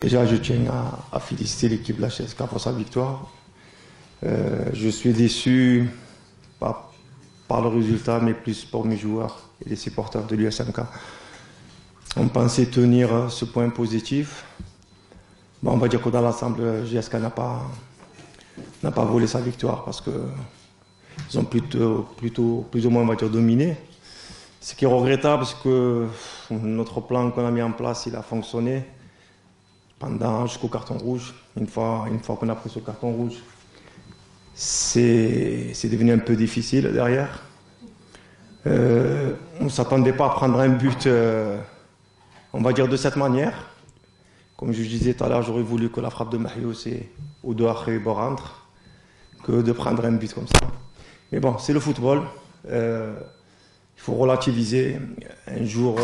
Déjà, je tiens à féliciter l'équipe de la HSK pour sa victoire. Je suis déçu, pas par le résultat, mais plus pour mes joueurs et les supporters de l'USMK. On pensait tenir ce point positif. Bon, on va dire que dans l'ensemble, JSK n'a pas volé sa victoire parce qu'ils ont plutôt, plus ou moins, on va dire, dominé. Ce qui est regrettable, parce que notre plan qu'on a mis en place, il a fonctionné jusqu'au carton rouge. Une fois qu'on a pris ce carton rouge, c'est devenu un peu difficile derrière. On ne s'attendait pas à prendre un but, on va dire, de cette manière. Comme je disais tout à l'heure, j'aurais voulu que la frappe de Mahiou ou de Akhribo rentre, que de prendre un but comme ça. Mais bon, c'est le football. Il faut relativiser. Un jour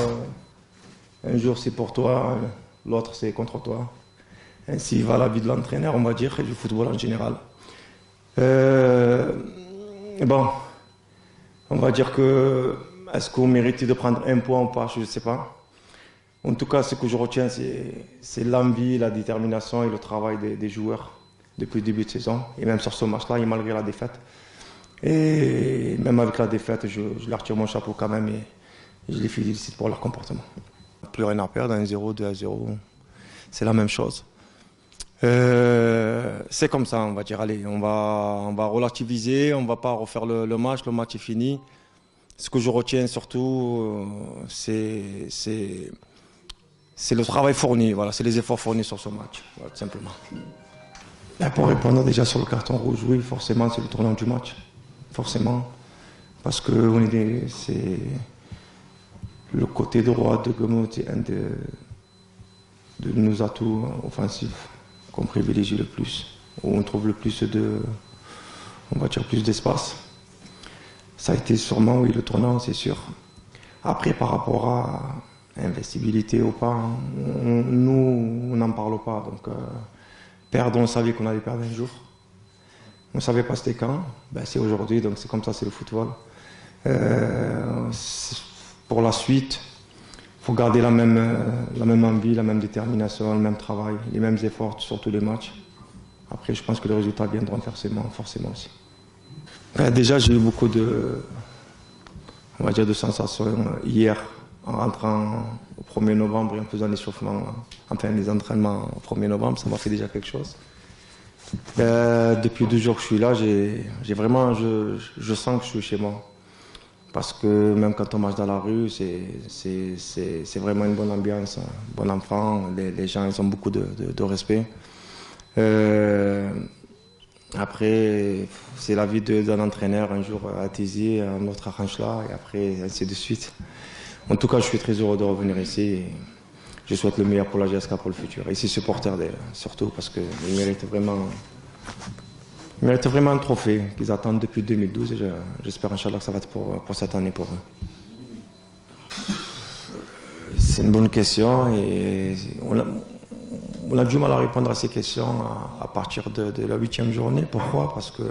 c'est pour toi, l'autre c'est contre toi. Ainsi va la vie de l'entraîneur, on va dire, et du football en général. Bon, on va dire que est-ce qu'on méritait de prendre un point ou pas, je ne sais pas. En tout cas, ce que je retiens, c'est l'envie, la détermination et le travail des joueurs depuis le début de saison, et même sur ce match-là, et malgré la défaite. Et même avec la défaite, je leur retire mon chapeau quand même et je les félicite pour leur comportement. Plus rien à perdre, 1-0, 2-0, c'est la même chose. C'est comme ça, on va dire, allez, on va relativiser, on ne va pas refaire le match est fini. Ce que je retiens surtout, c'est le travail fourni, voilà, c'est les efforts fournis sur ce match, voilà, tout simplement. Et pour répondre déjà sur le carton rouge, oui, forcément, c'est le tournant du match. Forcément, parce que c'est le côté droit de Gomo, c'est un de nos atouts offensifs qu'on privilégie le plus, où on trouve le plus plus d'espace. Ça a été sûrement, oui, le tournant, c'est sûr. Après, par rapport à investibilité ou pas, nous, on n'en parle pas. Donc, perdre, on savait qu'on allait perdre un jour. On ne savait pas c'était quand, c'est aujourd'hui, donc c'est comme ça, c'est le football. Pour la suite, il faut garder la même envie, la même détermination, le même travail, les mêmes efforts sur tous les matchs. Après, je pense que les résultats viendront forcément aussi. Déjà, j'ai eu beaucoup de sensations hier en rentrant au 1er novembre et en faisant l'échauffement, les entraînements au 1er novembre, ça m'a fait déjà quelque chose. Depuis 2 jours que je suis là, je sens que je suis chez moi. Parce que même quand on marche dans la rue, c'est vraiment une bonne ambiance, un bon enfant. Les gens, ils ont beaucoup de respect. Après, c'est la vie d'un entraîneur, un jour à Tizi, un autre à Ranchla, et après, ainsi de suite. En tout cas, je suis très heureux de revenir ici. Et je souhaite le meilleur pour la JSK pour le futur. Et ses supporters, surtout, parce qu'ils méritent vraiment un trophée qu'ils attendent depuis 2012. Et j'espère, Inch'Allah, que ça va être pour cette année pour eux. C'est une bonne question. Et on a du mal à répondre à ces questions à partir de la 8e journée. Pourquoi? Parce que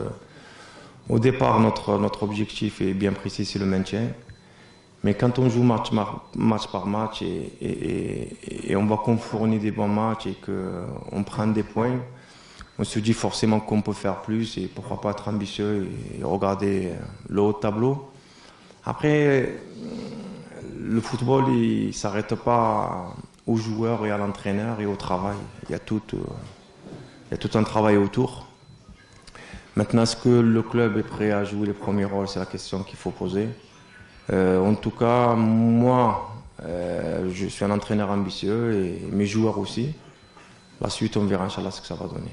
au départ, notre objectif est bien précis, c'est le maintien. Mais quand on joue match par match et on voit qu'on fournit des bons matchs et qu'on prend des points, on se dit forcément qu'on peut faire plus et pourquoi pas être ambitieux et regarder le haut de tableau. Après, le football, il ne s'arrête pas aux joueurs et à l'entraîneur et au travail. Il y a tout un travail autour. Maintenant, est-ce que le club est prêt à jouer les premiers rôles? C'est la question qu'il faut poser. En tout cas, moi, je suis un entraîneur ambitieux et mes joueurs aussi. La suite, on verra, Inch'Allah, ce que ça va donner.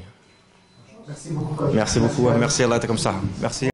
Merci beaucoup. Merci beaucoup. Merci, Allah, t'es comme ça. Merci.